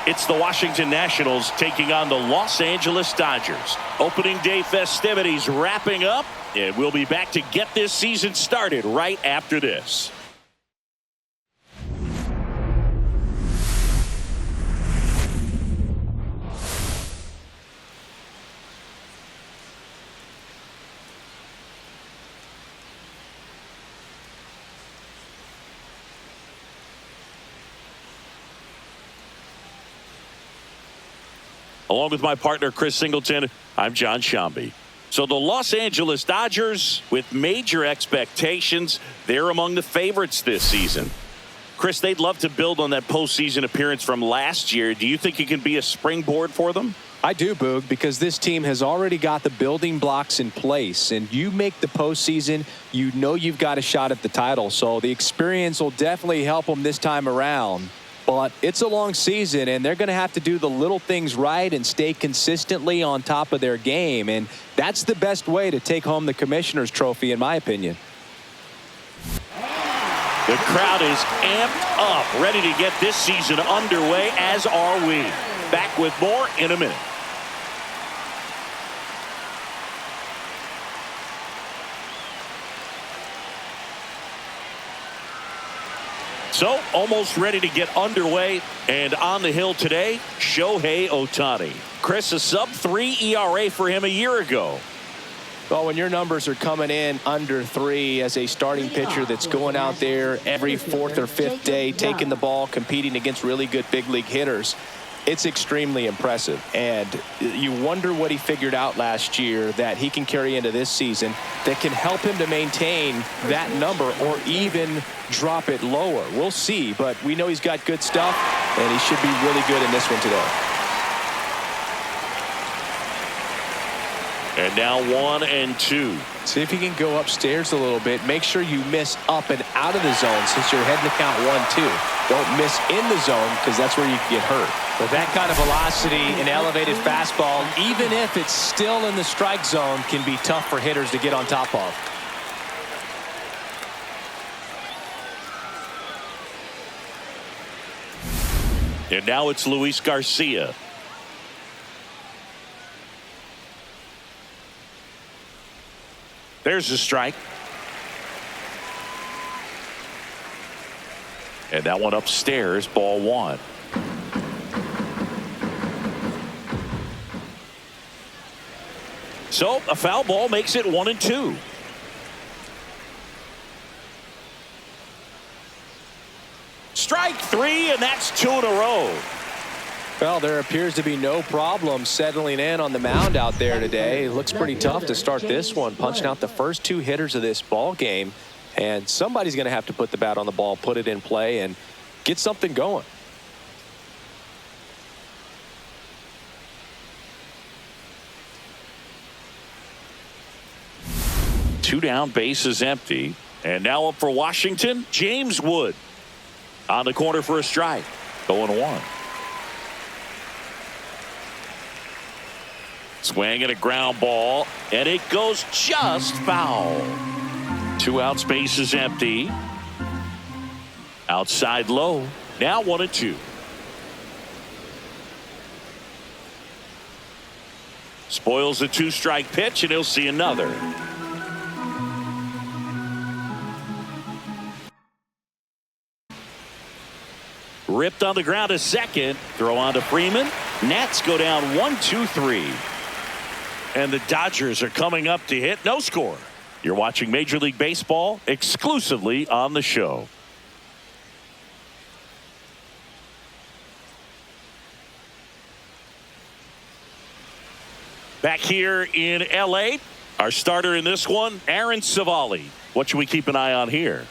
It's the Washington Nationals taking on the Los Angeles Dodgers. Opening day festivities wrapping up, and we'll be back to get this season started right after this. Along with my partner, Chris Singleton, I'm John Shambi. So the Los Angeles Dodgers, with major expectations, they're among the favorites this season. Chris, they'd love to build on that postseason appearance from last year. Do you think it can be a springboard for them? I do, Boog, because this team has already got the building blocks in place, and you make the postseason, you know you've got a shot at the title. So the experience will definitely help them this time around. But it's a long season, and they're going to have to do the little things right and stay consistently on top of their game. And that's the best way to take home the Commissioner's Trophy, in my opinion. The crowd is amped up, ready to get this season underway, as are we. Back with more in a minute. So, almost ready to get underway, and on the hill today, Shohei Ohtani. Chris, a sub-3 ERA for him a year ago. Well, when your numbers are coming in under 3 as a starting pitcher that's going out there every 4th or 5th day, taking the ball, competing against really good big league hitters, it's extremely impressive. And you wonder what he figured out last year that he can carry into this season that can help him to maintain that number or even drop it lower. We'll see, but we know he's got good stuff, and he should be really good in this one today. And now 1-2. See if you can go upstairs a little bit. Make sure you miss up and out of the zone since you're heading to count 1-2. Don't miss in the zone because that's where you can get hurt. But that kind of velocity, an elevated fastball, even if it's still in the strike zone, can be tough for hitters to get on top of. And now it's Luis Garcia. There's a strike. And that one upstairs, ball 1. So a foul ball makes it 1-2. Strike 3, and that's 2 in a row. Well, there appears to be no problem settling in on the mound out there today. It looks pretty tough to start this one, punching out the first 2 hitters of this ball game. And somebody's going to have to put the bat on the ball, put it in play, and get something going. Two down, bases empty. And now up for Washington, James Wood. On the corner for a strike. 0-1. Swing and a ground ball, and it goes just foul. 2 outs, bases empty. Outside low. Now 1-2. Spoils the 2-strike pitch, and he'll see another. Ripped on the ground to second. Throw on to Freeman. Nats go down 1-2-3. And the Dodgers are coming up to hit. No score. You're watching Major League Baseball exclusively on the show. Back here in L.A., our starter in this one, Aaron Civale. What should we keep an eye on here?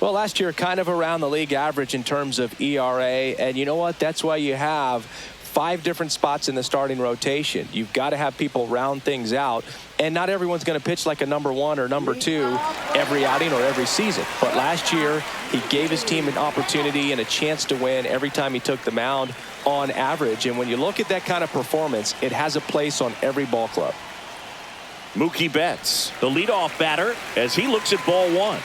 Well, last year kind of around the league average in terms of ERA. And you know what? That's why you have 5 different spots in the starting rotation. You've got to have people round things out. And not everyone's going to pitch like a number 1 or number 2 every outing or every season. But last year, he gave his team an opportunity and a chance to win every time he took the mound on average. And when you look at that kind of performance, it has a place on every ball club. Mookie Betts, the leadoff batter, as he looks at ball 1.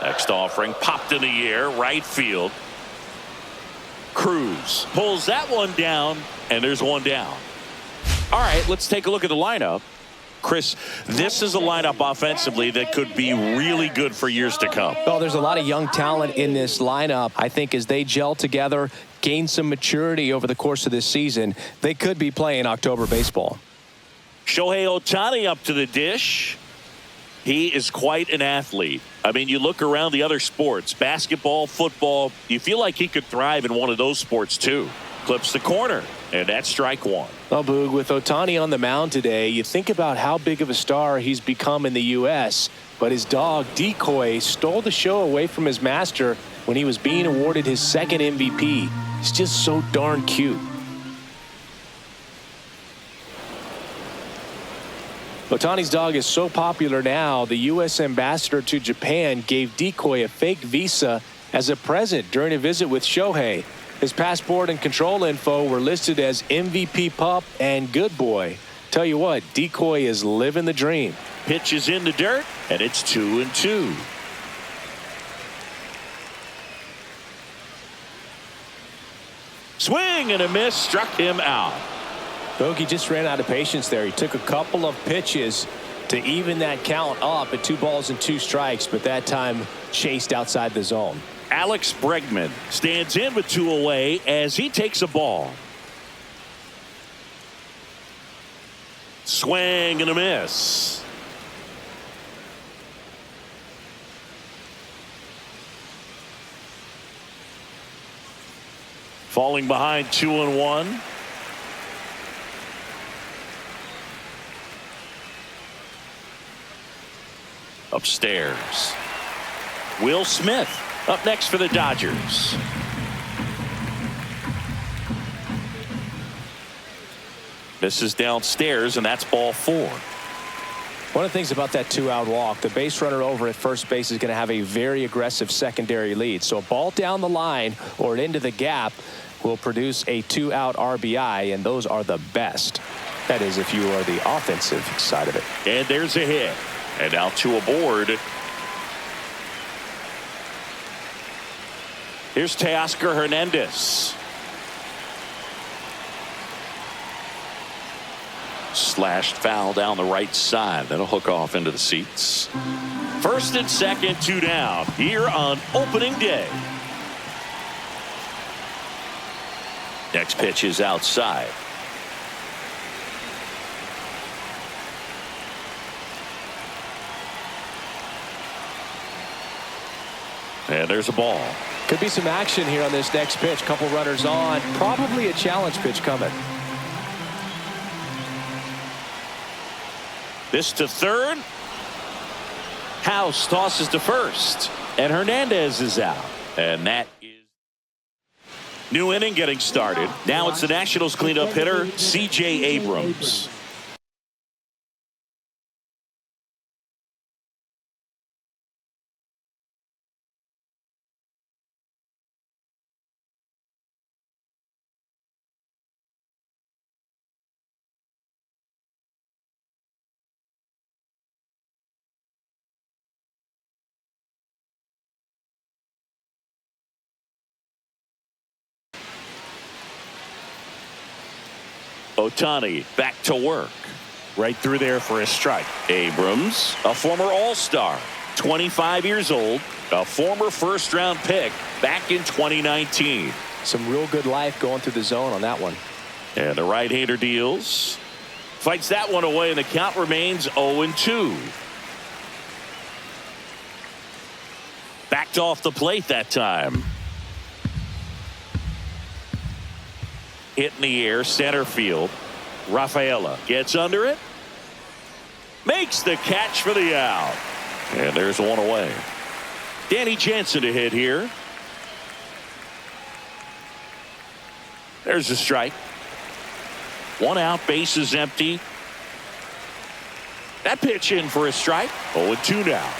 Next offering popped in the air, right field. Cruz pulls that one down, and there's one down. All right, let's take a look at the lineup. Chris, this is a lineup offensively that could be really good for years to come. Well, there's a lot of young talent in this lineup. I think as they gel together, gain some maturity over the course of this season, they could be playing October baseball. Shohei Ohtani up to the dish. He is quite an athlete. I mean, you look around the other sports, basketball, football, you feel like he could thrive in one of those sports too. Clips the corner, and that's strike one. Well, Boog, with Ohtani on the mound today, you think about how big of a star he's become in the U.S., but his dog, Decoy, stole the show away from his master when he was being awarded his second MVP. He's just so darn cute. Ohtani's dog is so popular now, the U.S. ambassador to Japan gave Decoy a fake visa as a present during a visit with Shohei. His passport and control info were listed as MVP pup and good boy. Tell you what, Decoy is living the dream. Pitch is in the dirt, and it's 2-2. Swing and a miss, struck him out. Bogey just ran out of patience there. He took a couple of pitches to even that count up at 2 balls and 2 strikes, but that time chased outside the zone. Alex Bregman stands in with 2 away as he takes a ball. Swing and a miss. Falling behind 2-1. Upstairs. Will Smith up next for the Dodgers. This is downstairs, and that's ball 4. One of the things about that 2-out walk, the base runner over at first base is going to have a very aggressive secondary lead. So a ball down the line or into the gap will produce a 2-out RBI, and those are the best. That is, if you are the offensive side of it. And there's a hit. And now 2 aboard. Here's Teoscar Hernandez. Slashed foul down the right side. That'll hook off into the seats. First and second, 2 down here on opening day. Next pitch is outside. And there's a ball. Could be some action here on this next pitch. Couple runners on. Probably a challenge pitch coming. This to third. House tosses to first. And Hernandez is out. And that is new inning getting started. Now it's the Nationals cleanup hitter, C.J. Abrams. Ohtani back to work. Right through there for a strike. Abrams, a former All-Star, 25 years old, a former first-round pick back in 2019. Some real good life going through the zone on that one. And the right-hander deals. Fights that one away, and the count remains 0-2. Backed off the plate that time. Hit in the air, center field. Rafaela gets under it. Makes the catch for the out. And there's one away. Danny Jansen to hit here. There's a strike. 1 out, base is empty. That pitch in for a strike. 0-2 now.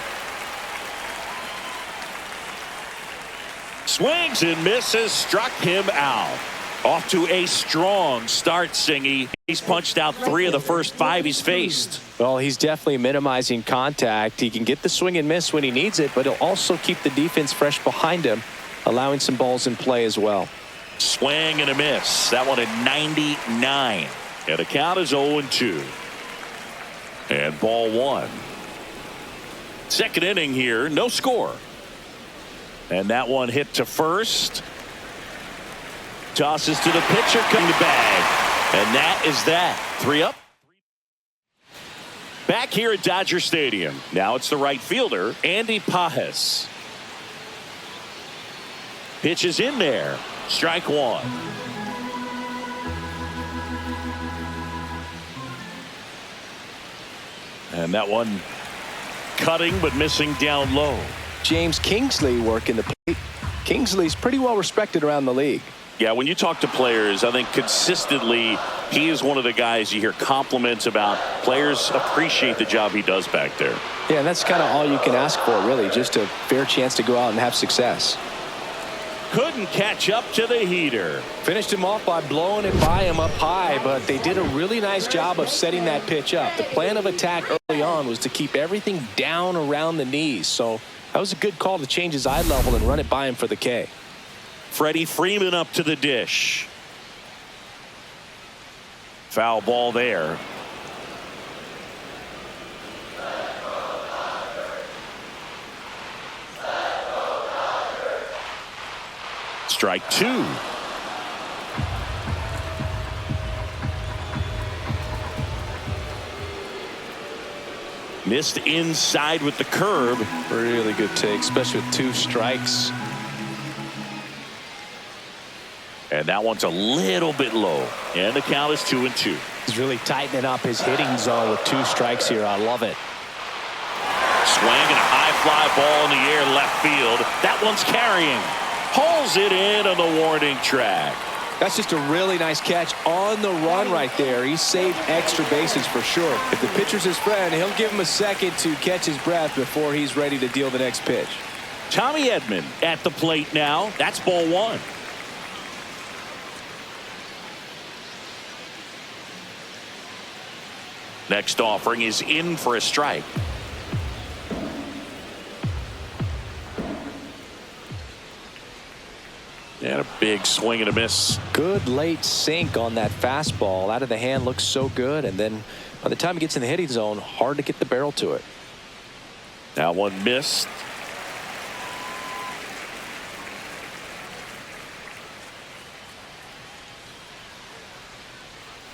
Swings and misses, struck him out. Off to a strong start, Singy. He's punched out 3 of the first 5 he's faced. Well, he's definitely minimizing contact. He can get the swing and miss when he needs it, but he'll also keep the defense fresh behind him, allowing some balls in play as well. Swing and a miss. That one at 99. And the count is 0-2. And ball 1. Second inning here, no score. And that one hit to first. Tosses to the pitcher, coming to bag. And that is that. 3 up. Back here at Dodger Stadium. Now it's the right fielder, Andy Pages. Pitch is in there. Strike 1. And that one cutting but missing down low. James Kingsley working the plate. Kingsley's pretty well respected around the league. Yeah, when you talk to players, I think consistently he is one of the guys you hear compliments about. Players appreciate the job he does back there. Yeah, and that's kind of all you can ask for, really, just a fair chance to go out and have success. Couldn't catch up to the heater. Finished him off by blowing it by him up high, but they did a really nice job of setting that pitch up. The plan of attack early on was to keep everything down around the knees, so that was a good call to change his eye level and run it by him for the K. Freddie Freeman up to the dish. Foul ball there. Strike 2. Missed inside with the curve. Really good take, especially with 2 strikes. And that one's a little bit low. And the count is 2-2. He's really tightening up his hitting zone with 2 strikes here. I love it. Swing and a high fly ball in the air left field. That one's carrying. Pulls it in on the warning track. That's just a really nice catch on the run right there. He saved extra bases for sure. If the pitcher's his friend, he'll give him a second to catch his breath before he's ready to deal the next pitch. Tommy Edman at the plate now. That's ball 1. Next offering is in for a strike. And a big swing and a miss. Good late sink on that fastball. Out of the hand, looks so good. And then by the time he gets in the hitting zone, hard to get the barrel to it. That one missed.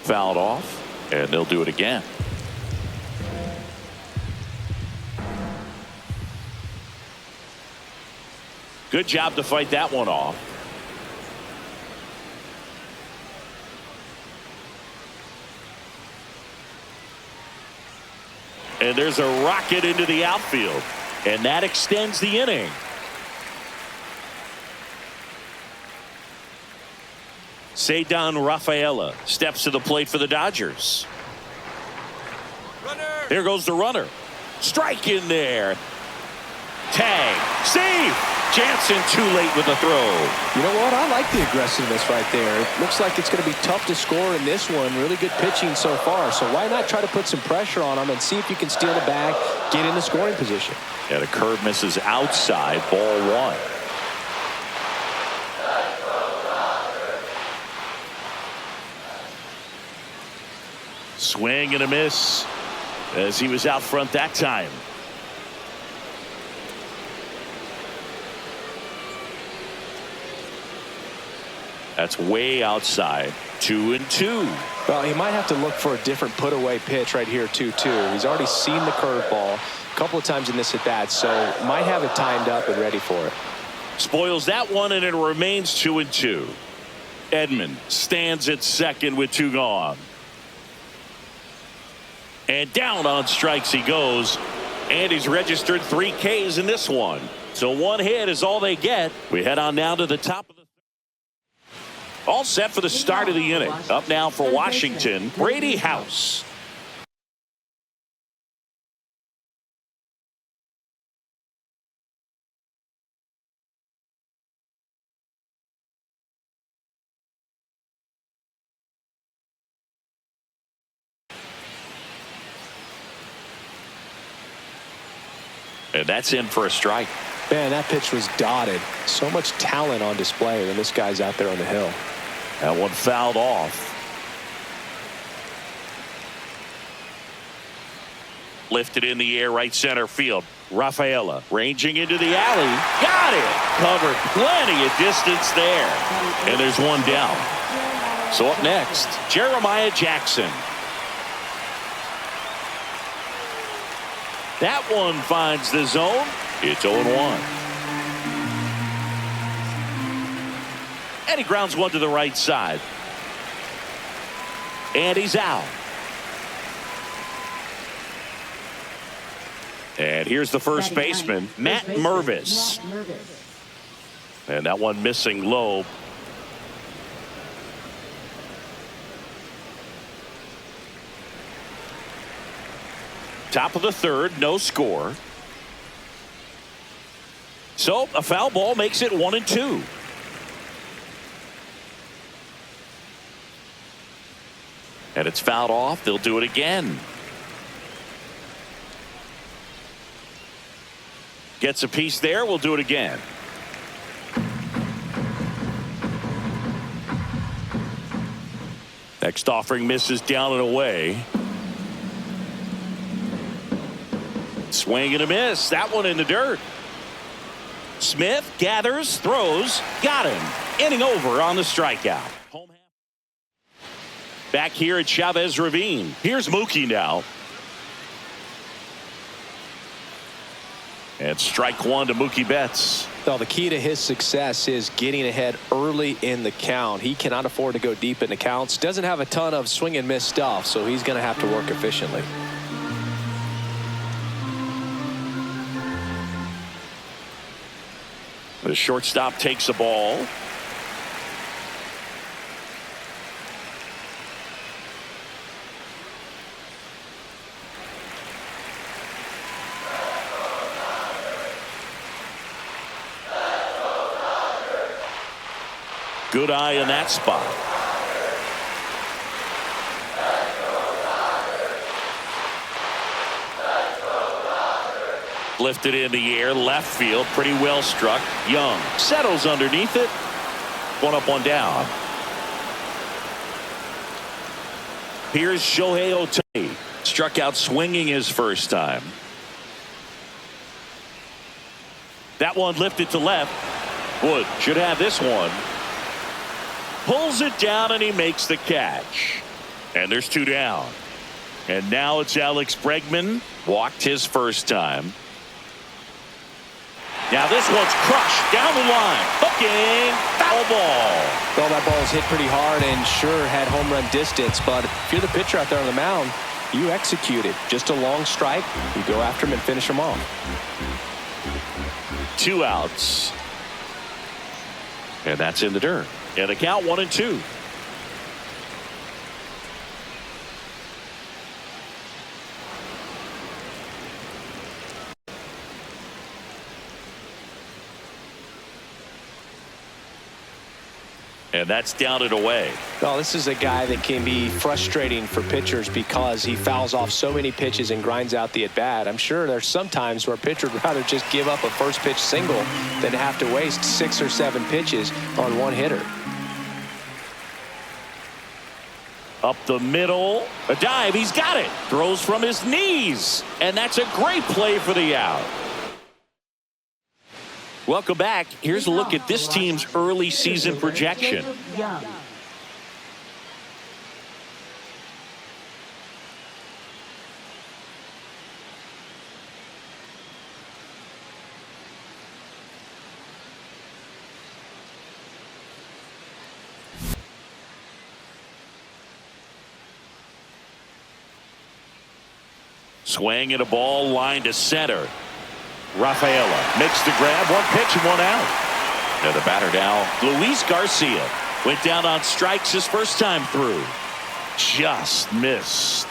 Fouled off, and they'll do it again. Good job to fight that one off. And there's a rocket into the outfield. And that extends the inning. Ceddanne Rafaela steps to the plate for the Dodgers. Runner. Here goes the runner. Strike in there. Tag. Save. Jansen too late with the throw. You know what? I like the aggressiveness right there. It looks like it's going to be tough to score in this one. Really good pitching so far. So why not try to put some pressure on him and see if you can steal the bag, get in the scoring position. And a curve misses outside, ball 1. Swing and a miss as he was out front that time. That's way outside. 2-2. Well, he might have to look for a different put away pitch right here 2-2. He's already seen the curveball a couple of times in this at bat, so might have it timed up and ready for it. Spoils that one, and it remains 2-2. Edman stands at second with 2 gone. And down on strikes he goes. And he's registered 3 Ks in this one. So 1 hit is all they get. We head on now to the top of the all set for the start of the inning. Up now for Washington, Brady House. And that's in for a strike. Man, that pitch was dotted. So much talent on display when this guy's out there on the hill. That one fouled off. Lifted in the air, right center field. Rafaela ranging into the alley. Got it. Covered plenty of distance there. And there's one down. So up next, Jeremiah Jackson. That one finds the zone. It's 0-1. And he grounds one to the right side. And he's out. And here's the first baseman, Matt Mervis. And that one missing low. Top of the third, no score. So a foul ball makes it 1-2. And it's fouled off. They'll do it again. Gets a piece there. We'll do it again. Next offering misses down and away. Swing and a miss. That one in the dirt. Smith gathers, throws, got him. Inning over on the strikeout. Back here at Chavez Ravine. Here's Mookie now. And strike one to Mookie Betts. Well, the key to his success is getting ahead early in the count. He cannot afford to go deep in the counts. Doesn't have a ton of swing and miss stuff, so he's going to have to work efficiently. The shortstop takes the ball. Good eye in that spot. Lifted in the air, left field, pretty well struck. Young settles underneath it. One up, one down. Here's Shohei Ohtani. Struck out swinging his first time. That one lifted to left. Wood should have this one. Pulls it down and he makes the catch. And there's two down. And now it's Alex Bregman. Walked his first time. Now this one's crushed down the line. Hooking. Foul ball. Well, that ball was hit pretty hard and sure had home run distance. But if you're the pitcher out there on the mound, you execute it. Just a long strike. You go after him and finish him off. 2 outs. And that's in the dirt. And a count 1-2. And that's down and away. Well, this is a guy that can be frustrating for pitchers because he fouls off so many pitches and grinds out the at-bat. I'm sure there's some times where a pitcher would rather just give up a first pitch single than have to waste 6 or 7 pitches on one hitter. Up the middle. A dive. He's got it. Throws from his knees. And that's a great play for the out. Welcome back. Here's a look at this team's early season projection. Swing and a ball line to center. Rafaela makes the grab. One pitch and one out. And the batter now, Luis Garcia. Went down on strikes his first time through. Just missed.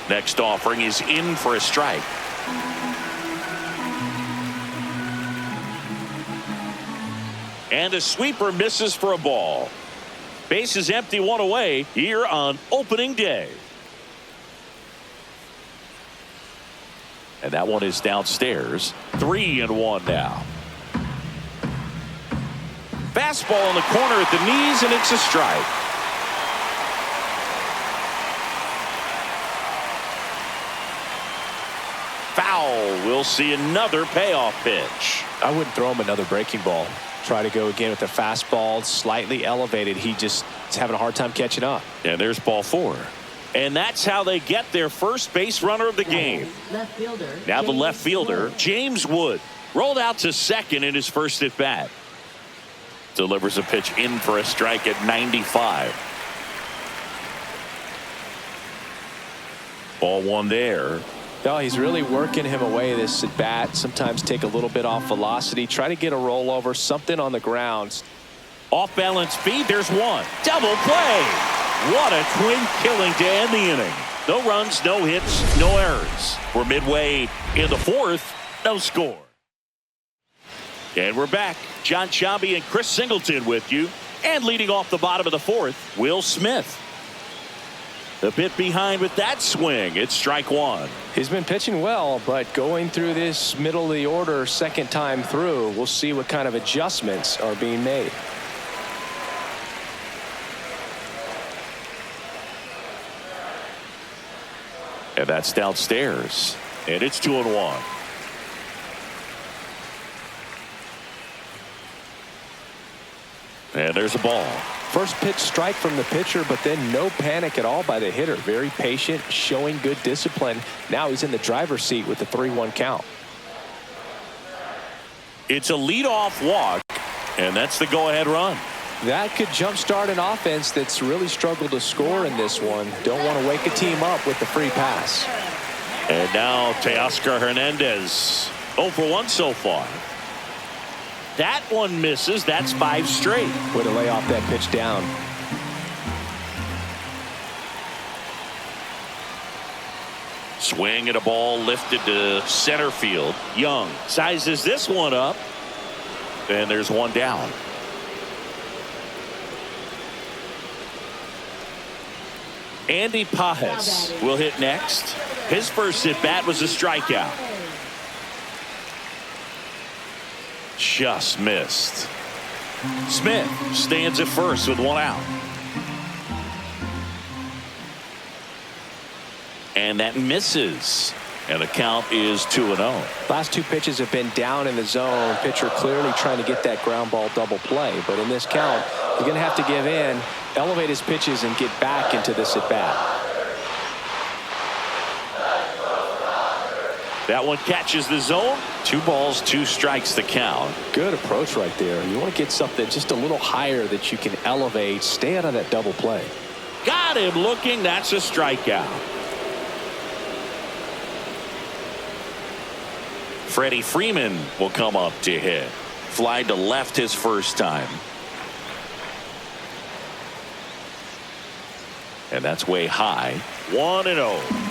Next offering is in for a strike. And a sweeper misses for a ball. Base is empty, one away here on opening day. And that one is downstairs. 3-1 now. Fastball in the corner at the knees, and it's a strike. Foul. We'll see another payoff pitch. I wouldn't throw him another breaking ball. Try to go again with the fastball, slightly elevated. He just is having a hard time catching up. And there's ball 4. And that's how they get their first base runner of the game. Now the left fielder, James Wood, rolled out to second in his first at bat. Delivers a pitch in for a strike at 95. Ball 1 there. No, he's really working him away this at bat. Sometimes take a little bit off velocity. Try to get a rollover, something on the ground. Off balance feed. There's one. Double play. What a twin killing to end the inning. No runs, no hits, no errors. We're midway in the 4th. No score. And we're back. John Sciambi and Chris Singleton with you. And leading off the bottom of the 4th, Will Smith. A bit behind with that swing. It's strike 1. He's been pitching well, but going through this middle of the order second time through, we'll see what kind of adjustments are being made. And that's downstairs. And it's 2-1. And there's a ball. First pitch strike from the pitcher, but then no panic at all by the hitter. Very patient, showing good discipline. Now he's in the driver's seat with the 3-1 count. It's a leadoff walk, and that's the go-ahead run. That could jumpstart an offense that's really struggled to score in this one. Don't want to wake a team up with the free pass. And now Teoscar Hernandez. 0 for 1 so far. That one misses. That's 5 straight. Way to lay off that pitch down. Swing at a ball lifted to center field. Young sizes this one up. And there's one down. Andy Pages will hit next. His first at bat was a strikeout. Just missed. Smith stands at first with 1 out. And that misses. And the count is 2-0. Last 2 pitches have been down in the zone. Pitcher clearly trying to get that ground ball double play. But in this count, you're going to have to give in, elevate his pitches, and get back into this at bat. That one catches the zone. 2 balls, 2 strikes to count. Good approach right there. You want to get something just a little higher that you can elevate. Stay out of that double play. Got him looking. That's a strikeout. Freddie Freeman will come up to hit. Fly to left his first time. And that's way high. 1-0.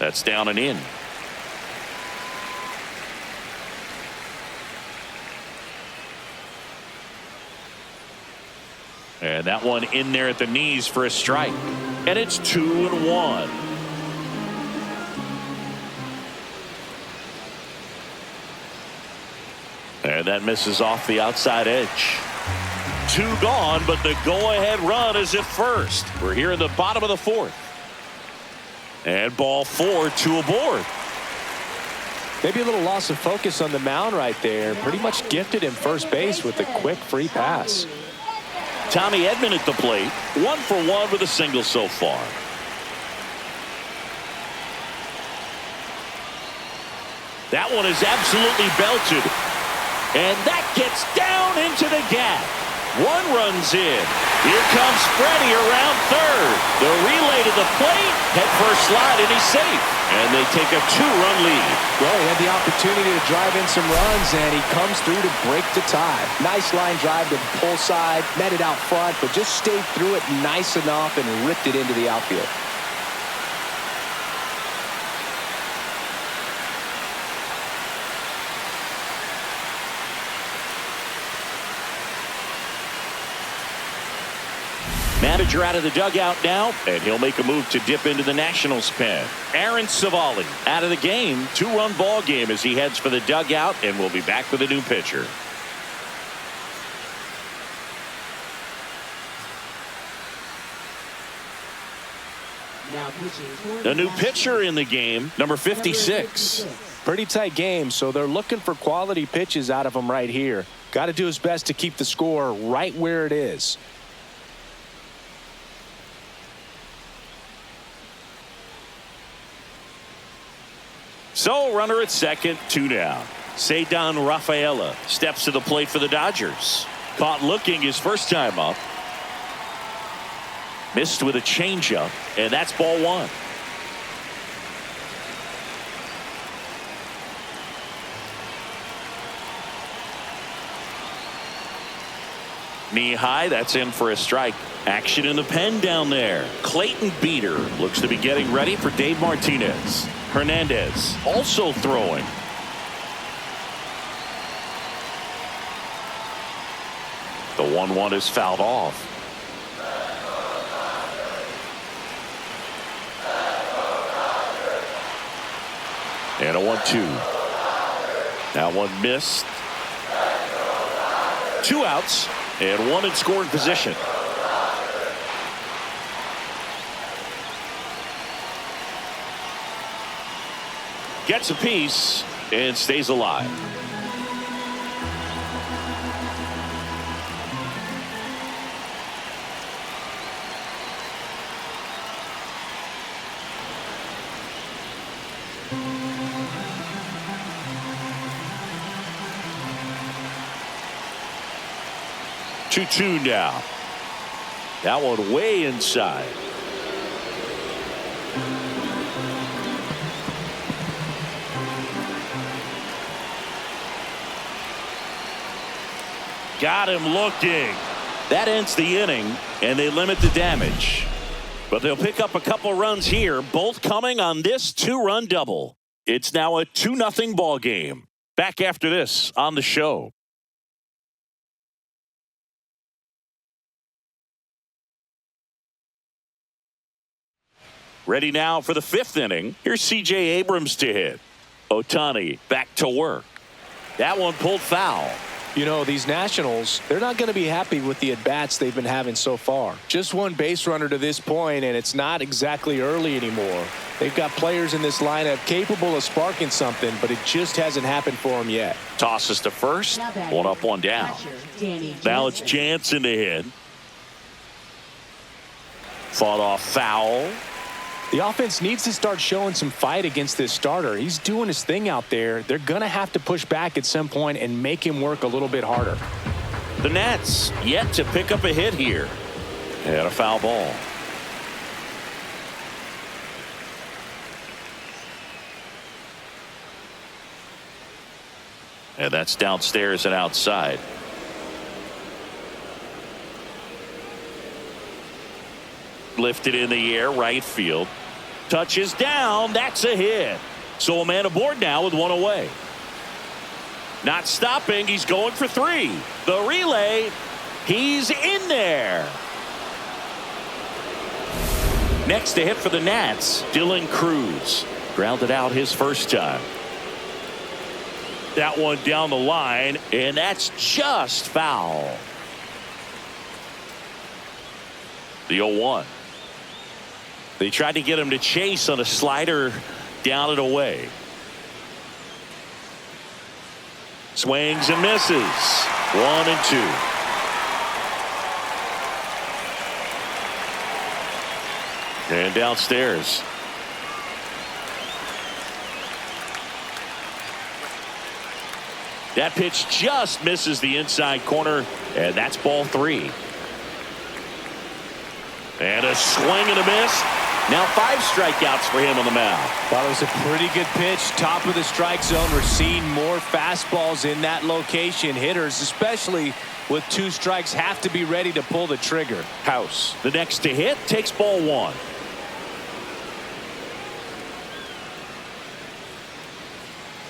That's down and in. And that one in there at the knees for a strike. And it's 2-1. And that misses off the outside edge. 2 gone, but the go-ahead run is at first. We're here in the bottom of the 4th. And ball 4, 2 aboard. Maybe a little loss of focus on the mound right there. Pretty much gifted him first base with a quick free pass. Tommy Edman at the plate. 1 for 1 with a single so far. That one is absolutely belted. And that gets down into the gap. 1 runs in. Here comes Freddie around third. The relay to the plate. Head first slide, and he's safe. And they take a 2-run lead. Well, he had the opportunity to drive in some runs, and he comes through to break the tie. Nice line drive to the pull side. Met it out front, but just stayed through it nice enough and ripped it into the outfield. Manager out of the dugout now, and he'll make a move to dip into the Nationals pen. Aaron Civale out of the game. 2-run ball game as he heads for the dugout, and we'll be back with a new pitcher. The new pitcher in the game, number 56. Pretty tight game, so they're looking for quality pitches out of him right here. Got to do his best to keep the score right where it is. So, runner at second, 2 down. Ceddanne Rafaela steps to the plate for the Dodgers. Caught looking his first time up. Missed with a changeup, and that's ball 1. Knee high, that's in for a strike. Action in the pen down there. Clayton Beeter looks to be getting ready for Dave Martinez. Hernandez also throwing. The 1-1 is fouled off. And a 1-2. That one missed. 2 outs and 1 in scoring position. Gets a piece and stays alive. Two now. That one way inside. Got him looking. That ends the inning, and they limit the damage. But they'll pick up a couple runs here, both coming on this 2-run double. It's now a 2-0 ball game. Back after this on the show. Ready now for the 5th inning. Here's C.J. Abrams to hit. Ohtani back to work. That one pulled foul. You know, these Nationals, they're not going to be happy with the at-bats they've been having so far. Just one base runner to this point, and it's not exactly early anymore. They've got players in this lineup capable of sparking something, but it just hasn't happened for them yet. Tosses to first. 1 up, 1 down. Now it's Jansen to hit. Fought off foul. The offense needs to start showing some fight against this starter. He's doing his thing out there. They're going to have to push back at some point and make him work a little bit harder. The Nats yet to pick up a hit here. And a foul ball. And that's downstairs and outside. Lifted in the air, right field. Touches down. That's a hit. So a man aboard now with 1 away. Not stopping. He's going for 3. The relay. He's in there. Next to hit for the Nats, Dylan Cruz. Grounded out his first time. That one down the line, and that's just foul. The 0-1. They tried to get him to chase on a slider down and away. Swings and misses. 1 and 2. And downstairs. That pitch just misses the inside corner, and that's ball 3. And a swing and a miss. Now 5 strikeouts for him on the mound. Thought it was a pretty good pitch. Top of the strike zone. We're seeing more fastballs in that location. Hitters, especially with 2 strikes, have to be ready to pull the trigger. House, the next to hit, takes ball 1.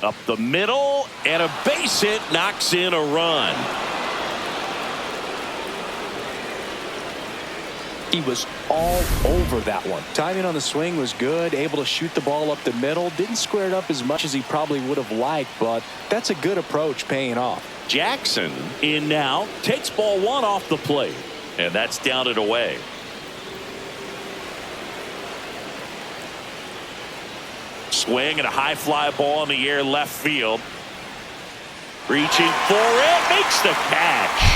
Up the middle, and a base hit knocks in a run. He was all over that one. Timing on the swing was good, able to shoot the ball up the middle. Didn't square it up as much as he probably would have liked, but that's a good approach paying off. Jackson in now, takes ball one off the plate, and that's down and away. Swing and a high fly ball in the air left field. Reaching for it, makes the catch.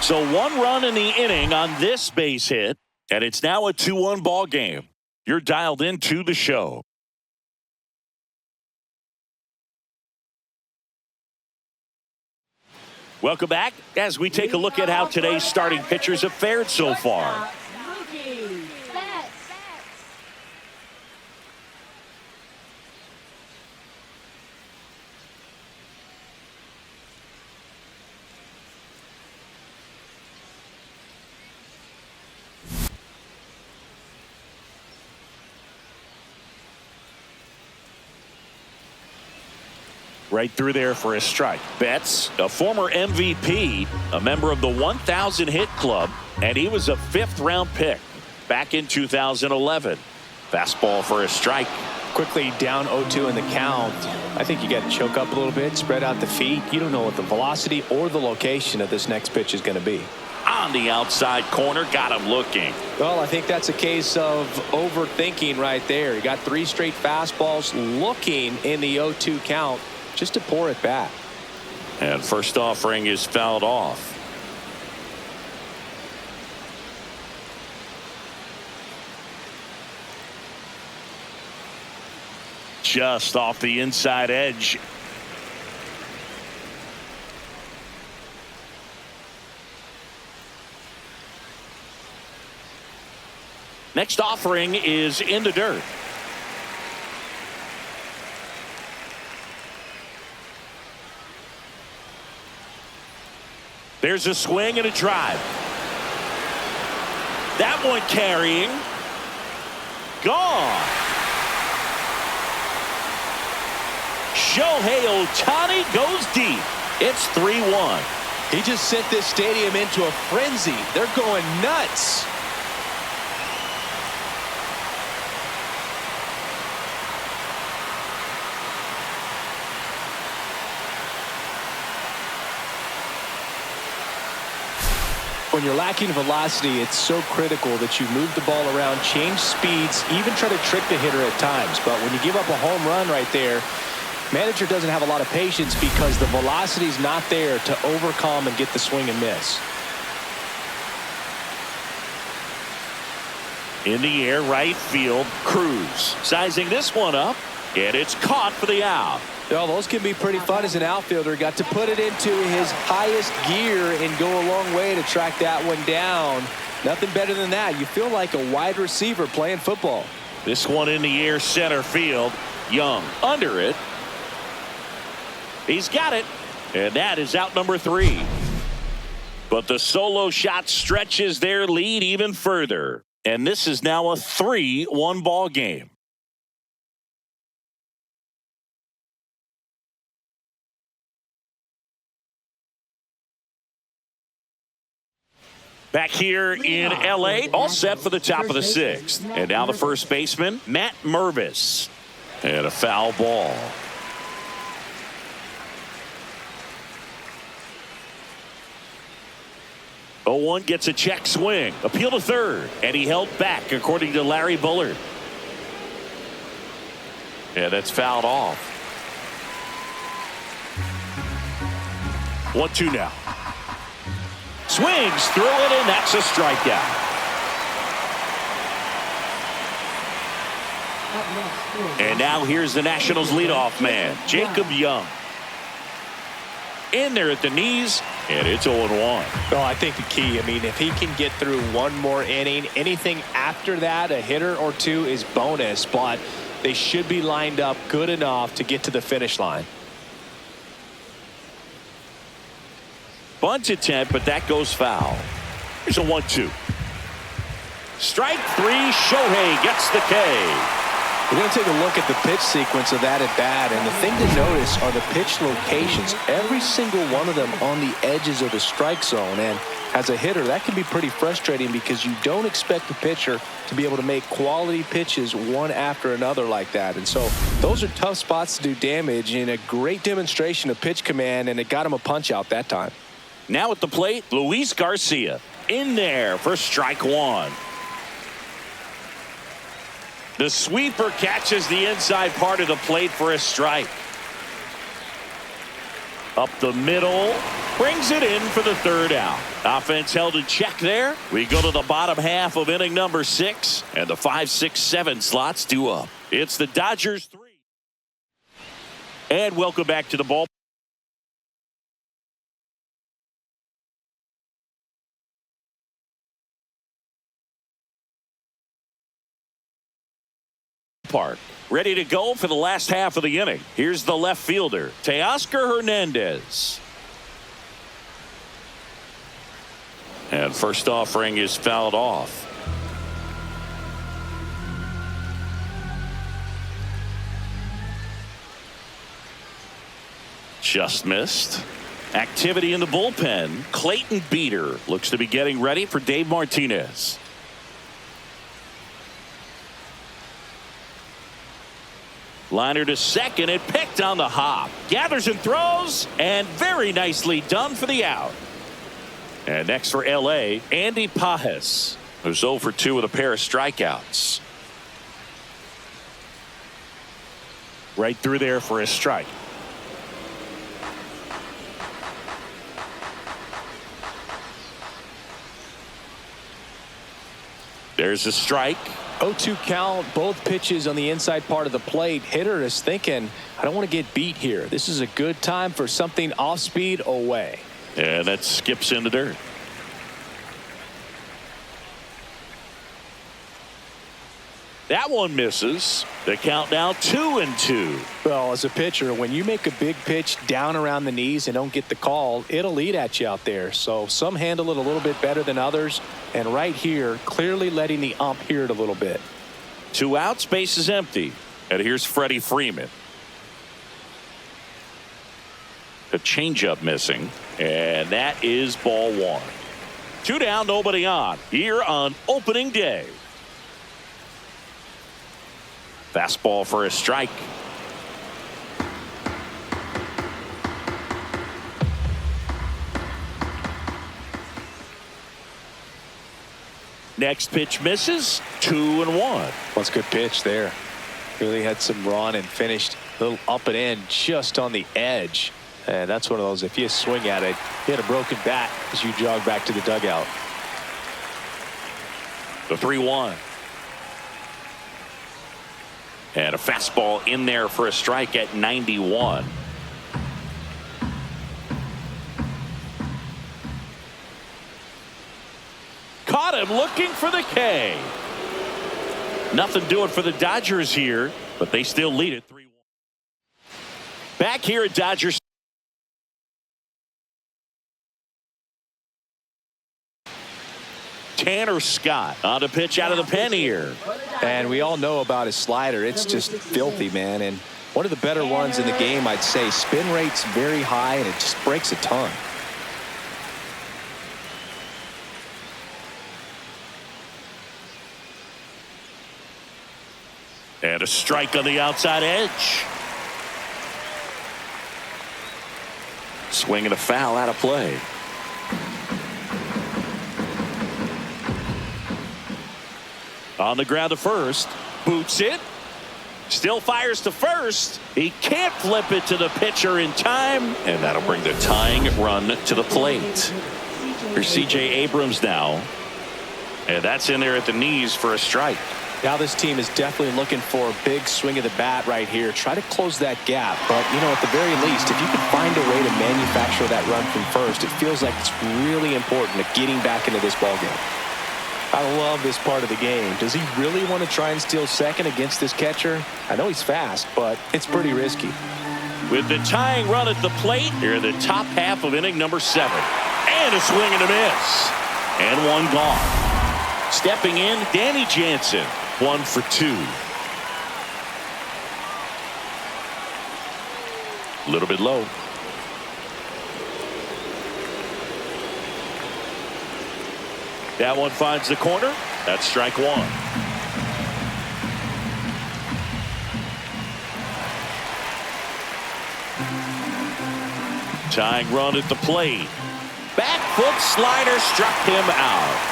So 1 run in the inning on this base hit, and it's now a 2-1 ball game. You're dialed into the show. Welcome back as we take a look at how today's starting pitchers have fared so far. Right through there for a strike. Betts, a former MVP, a member of the 1,000 hit club, and he was a 5th-round pick back in 2011. Fastball for a strike. Quickly down 0-2 in the count. I think you got to choke up a little bit, spread out the feet. You don't know what the velocity or the location of this next pitch is going to be. On the outside corner, got him looking. Well, I think that's a case of overthinking right there. You got 3 straight fastballs looking in the 0-2 count, just to pour it back. And first offering is fouled off. Just off the inside edge. Next offering is in the dirt. There's a swing and a drive. That one carrying. Gone. Shohei Ohtani goes deep. It's 3-1. He just sent this stadium into a frenzy. They're going nuts. When you're lacking velocity, it's so critical that you move the ball around, change speeds, even try to trick the hitter at times. But when you give up a home run right there, manager doesn't have a lot of patience because the velocity is not there to overcome and get the swing and miss. In the air, right field, Cruz sizing this one up, and it's caught for the out. Well, those can be pretty fun as an outfielder. Got to put it into his highest gear and go a long way to track that one down. Nothing better than that. You feel like a wide receiver playing football. This one in the air, center field. Young under it. He's got it, and that is out number 3. But the solo shot stretches their lead even further, and this is now a 3-1 ball game. Back here in L.A., all set for the top of the 6th. And now the first baseman, Matt Mervis. And a foul ball. Oh, 0-1 gets a check swing. Appeal to third. And he held back, according to Larry Bullard. And that's fouled off. 1-2 now. Swings through it, and that's a strikeout. And now here's the Nationals leadoff man, Jacob Young. In there at the knees, and it's 0-1. Well, I think the key, if he can get through one more inning, anything after that, a hitter or two is bonus, but they should be lined up good enough to get to the finish line. Bunt attempt, but that goes foul. Here's a 1-2. Strike 3, Shohei gets the K. We're going to take a look at the pitch sequence of that at bat, and the thing to notice are the pitch locations. Every single one of them on the edges of the strike zone, and As a hitter, that can be pretty frustrating because you don't expect the pitcher to be able to make quality pitches one after another like that. And so those are tough spots to do damage, and a great demonstration of pitch command, and it got him a punch out that time. Now at the plate, Luis Garcia in there for strike one. The sweeper catches the inside part of the plate for a strike. Up the middle, brings it in for the third out. Offense held in check there. We go to the bottom half of inning number 6, and the 5, 6, 7 slots due up. It's the Dodgers 3. And welcome back to the ball. Park. Ready to go for the last half of the inning. Here's the left fielder, Teoscar Hernandez. And first offering is fouled off. Just missed. Activity in the bullpen. Clayton Beeter looks to be getting ready for Dave Martinez. Liner to second, and picked on the hop. Gathers and throws, and very nicely done for the out. And next for L.A., Andy Pajes, who's 0 for 2 with a pair of strikeouts. Right through there for a strike. There's a strike. 0-2 count, both pitches on the inside part of the plate. Hitter is thinking, I don't want to get beat here. This is a good time for something off speed away. And that skips in the dirt. That one misses. The count now 2-2. Well, as a pitcher, when you make a big pitch down around the knees and don't get the call, it'll eat at you out there. So some handle it a little bit better than others. And right here, clearly letting the ump hear it a little bit. 2 outs, base is empty. And here's Freddie Freeman. The changeup missing. And that is ball 1. 2 down, nobody on. Here on opening day. Fastball for a strike. Next pitch misses. 2-1. That's a good pitch there. Really had some run and finished a little up and in just on the edge. And that's one of those, if you swing at it, you had a broken bat as you jog back to the dugout. The 3-1. And a fastball in there for a strike at 91. Caught him looking for the K. Nothing doing for the Dodgers here, but they still lead it 3-1. Back here at Dodgers. Tanner Scott on a pitch out of the pen here. And we all know about his slider. It's just filthy, man. And one of the better ones in the game, I'd say. Spin rate's very high, and it just breaks a ton. And a strike on the outside edge. Swing and a foul out of play. On the ground to first. Boots it. Still fires to first. He can't flip it to the pitcher in time. And that'll bring the tying run to the plate. Here's C.J. Abrams now. And that's in there at the knees for a strike. Now this team is definitely looking for a big swing of the bat right here. Try to close that gap. But, you know, at the very least, if you can find a way to manufacture that run from first, it feels like it's really important to getting back into this ballgame. I love this part of the game. Does he really want to try and steal second against this catcher? I know he's fast, but it's pretty risky. With the tying run at the plate, here in the top half of inning number 7. And a swing and a miss. And one gone. Stepping in, Danny Jansen. 1 for 2. A little bit low. That one finds the corner. That's strike one. Tying run at the plate. Back foot slider struck him out.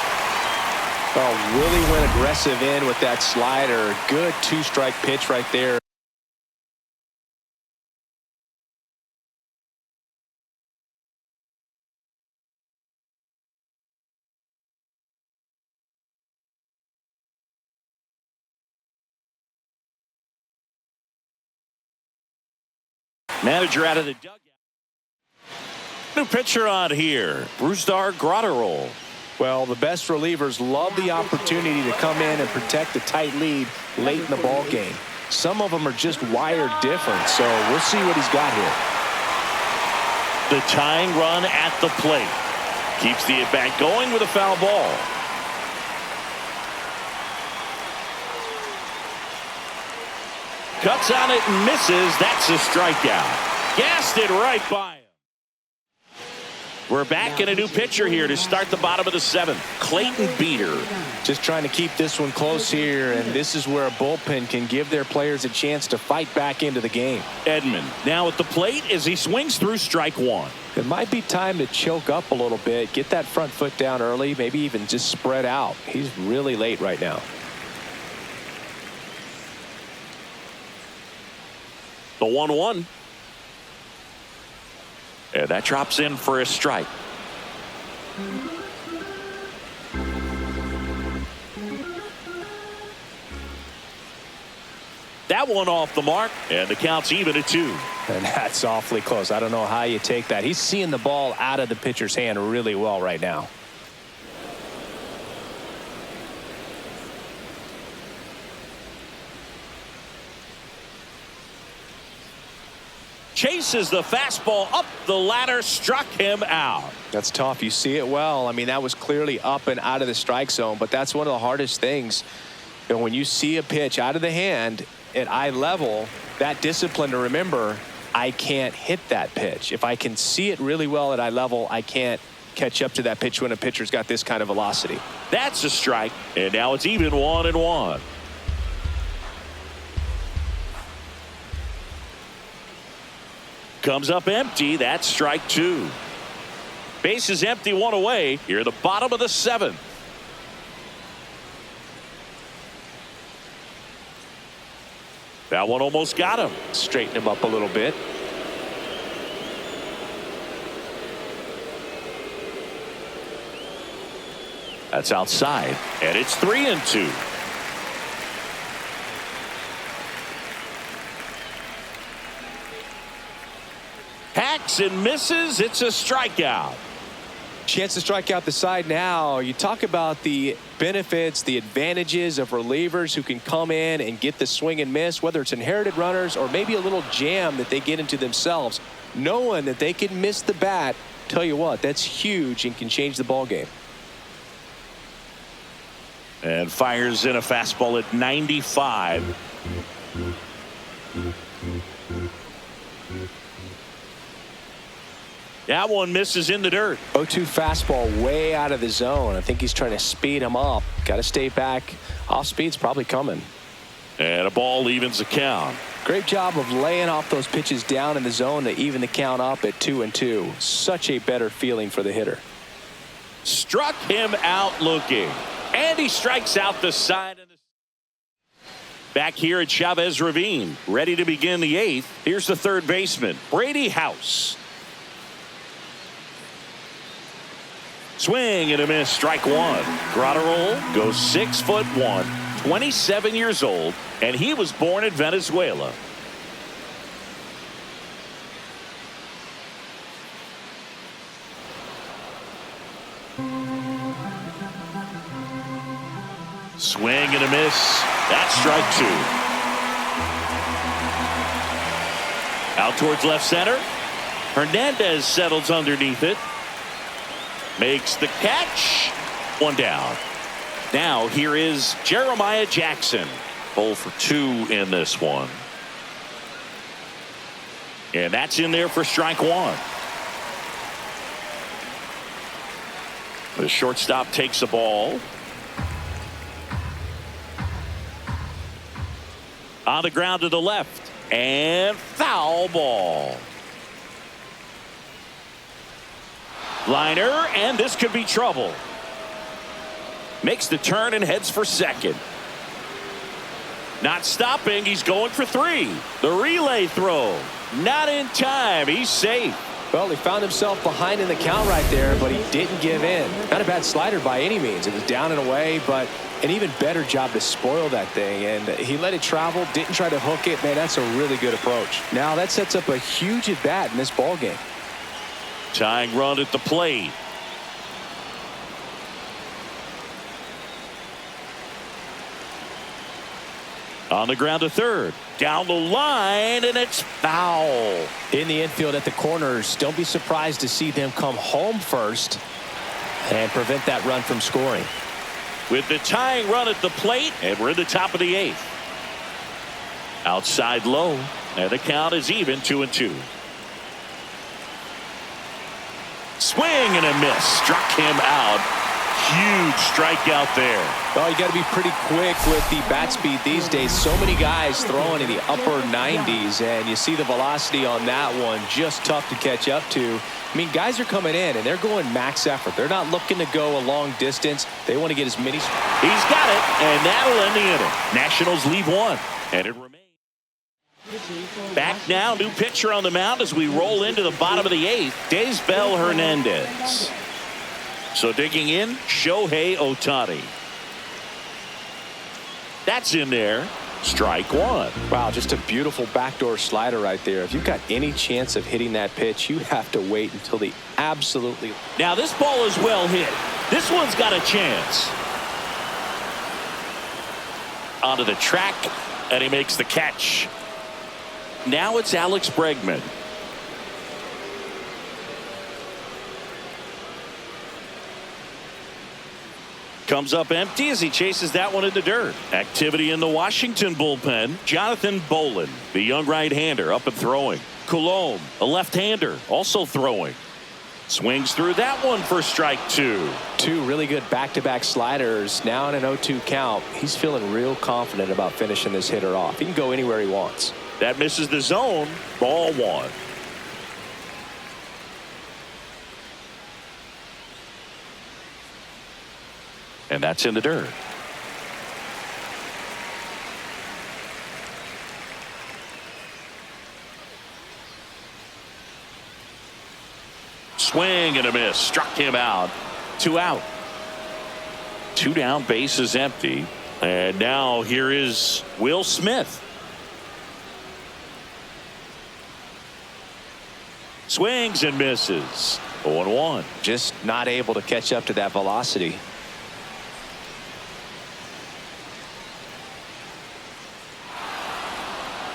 Oh, really went aggressive in with that slider. Good two-strike pitch right there. Manager out of the dugout. New pitcher on here, Brusdar Graterol. Well, the best relievers love the opportunity to come in and protect a tight lead late in the ball game. Some of them are just wired different, so we'll see what he's got here. The tying run at the plate keeps the at-bat going with a foul ball. Cuts on it and misses. That's a strikeout. Gassed it right by him. We're back in a new pitcher here to start the bottom of the seventh. Clayton Beeter. Just trying to keep this one close here, and this is where a bullpen can give their players a chance to fight back into the game. Edman now at the plate as he swings through strike one. It might be time to choke up a little bit, get that front foot down early, maybe even just spread out. He's really late right now. The 1-1. And that drops in for a strike. That one off the mark, and the count's even at 2. And that's awfully close. I don't know how you take that. He's seeing the ball out of the pitcher's hand really well right now. Chases the fastball up the ladder, struck him out. That's tough. You see it well. I mean, that was clearly up and out of the strike zone, but that's one of the hardest things. You know, when you see a pitch out of the hand at eye level, that discipline to remember, I can't hit that pitch. If I can see it really well at eye level, I can't catch up to that pitch when a pitcher's got this kind of velocity. That's a strike, and now it's even 1-1. Comes up empty. That's strike 2. Base is empty, one away. Here at the bottom of the 7th. That one almost got him. Straighten him up a little bit. That's outside, and it's 3-2. Hacks and misses. It's a strikeout. Chance to strike out the side now. You talk about the benefits, the advantages of relievers who can come in and get the swing and miss, whether it's inherited runners or maybe a little jam that they get into themselves. Knowing that they can miss the bat, tell you what, that's huge and can change the ball game. And fires in a fastball at 95. That one misses in the dirt. 0-2 fastball way out of the zone. I think he's trying to speed him up. Got to stay back. Off speed's probably coming. And a ball evens the count. Great job of laying off those pitches down in the zone to even the count up at 2-2. Such a better feeling for the hitter. Struck him out looking. And he strikes out the side of the... Back here at Chavez Ravine, ready to begin the 8th. Here's the third baseman, Brady House. Swing and a miss, strike 1. Graterol goes 6'1", 27 years old, and he was born in Venezuela. Swing and a miss. That's strike 2. Out towards left center. Hernandez settles underneath it. Makes the catch. One down. Now here is Jeremiah Jackson. 0 for 2 in this one. And that's in there for strike 1. The shortstop takes the ball. On the ground to the left. And foul ball. Liner, and this could be trouble. Makes the turn and heads for second. Not stopping. He's going for three. The relay throw. Not in time. He's safe. Well, he found himself behind in the count right there, but he didn't give in. Not a bad slider by any means. It was down and away, but an even better job to spoil that thing. And he let it travel, didn't try to hook it. Man, that's a really good approach. Now that sets up a huge at-bat in this ballgame. Tying run at the plate. On the ground to third. Down the line, and it's foul. In the infield at the corners, don't be surprised to see them come home first and prevent that run from scoring. With the tying run at the plate, and we're in the top of the eighth. Outside low, and the count is even 2-2. Swing and a miss. Struck him out. Huge strikeout there. Well, you got to be pretty quick with the bat speed these days. So many guys throwing in the upper 90s, and you see the velocity on that one. Just tough to catch up to. I mean, guys are coming in, and they're going max effort. They're not looking to go a long distance. They want to get as many. He's got it, and that'll end the inning. Nationals leave one, and it remains. Back now, new pitcher on the mound as we roll into the bottom of the eighth. Civale Hernandez. So digging in, Shohei Ohtani. That's in there. Strike one. Wow, just a beautiful backdoor slider right there. If you've got any chance of hitting that pitch, you have to wait until the absolutely. Now this ball is well hit. This one's got a chance. Onto the track, and he makes the catch. Now it's Alex Bregman. Comes up empty as he chases that one in the dirt. Activity in the Washington bullpen. Jonathan Bolin, the young right-hander, up and throwing. Coulombe, a left-hander, also throwing. Swings through that one for strike two. Two really good back-to-back sliders. Now in an 0-2 count. He's feeling real confident about finishing this hitter off. He can go anywhere he wants. That misses the zone. Ball one. And that's in the dirt. Swing and a miss. Struck him out. 2 out. 2 down, base is empty. And now here is Will Smith. Swings and misses. 0-1. Just not able to catch up to that velocity.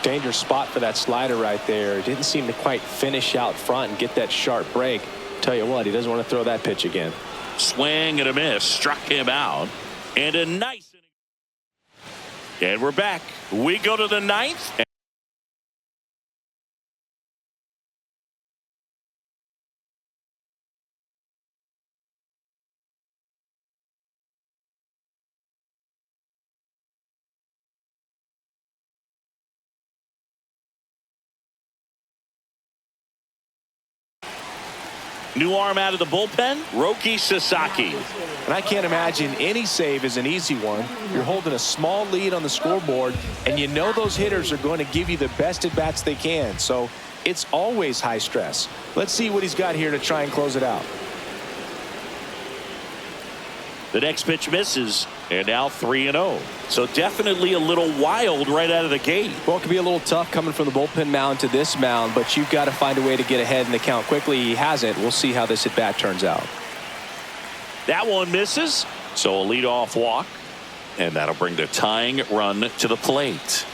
Dangerous spot for that slider right there. Didn't seem to quite finish out front and get that sharp break. Tell you what, he doesn't want to throw that pitch again. Swing and a miss. Struck him out. And a nice inning. And we're back. We go to the 9th. New arm out of the bullpen, Roki Sasaki. And I can't imagine any save is an easy one. You're holding a small lead on the scoreboard, and you know those hitters are going to give you the best at-bats they can. So it's always high stress. Let's see what he's got here to try and close it out. The next pitch misses, and now 3-0. So definitely a little wild right out of the gate. Well, it can be a little tough coming from the bullpen mound to this mound, but you've got to find a way to get ahead in the count quickly. He hasn't. We'll see how this at-bat turns out. That one misses, so a leadoff walk, and that'll bring the tying run to the plate.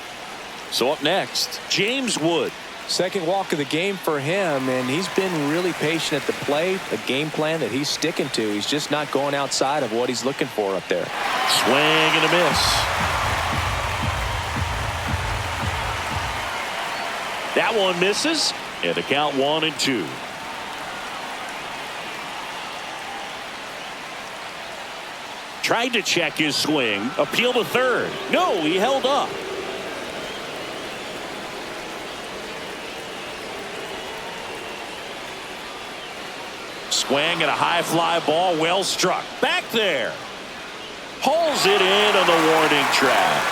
So up next, James Wood. Second walk of the game for him, and he's been really patient at the plate. A game plan that he's sticking to. He's just not going outside of what he's looking for up there. Swing and a miss. That one misses, and the count 1-2. Tried to check his swing. Appeal to third. No, he held up. Swing and a high fly ball. Well struck. Back there. Pulls it in on the warning track.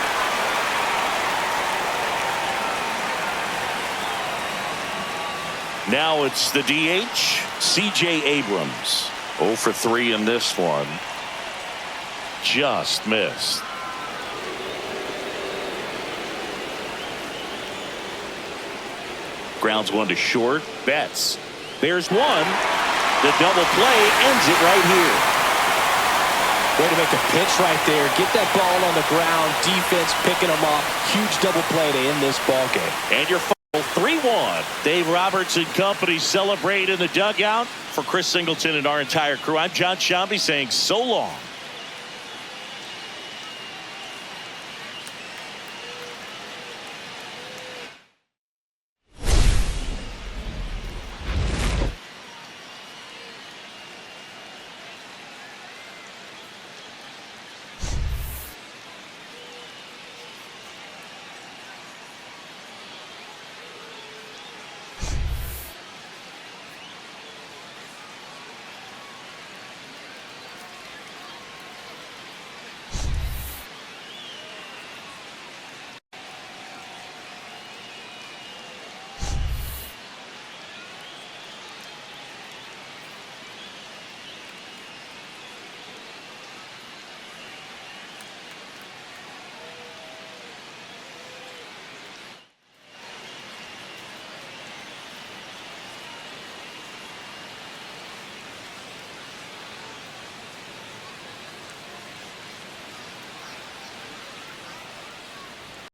Now it's the DH, C.J. Abrams. 0 for 3 in this one. Just missed. Grounds one to short. Betts. There's one. The double play ends it right here. Way to make a pitch right there. Get that ball on the ground. Defense picking them up. Huge double play to end this ball game. And your final 3-1. Dave Roberts and company celebrate in the dugout. For Chris Singleton and our entire crew, I'm John Shambi saying so long.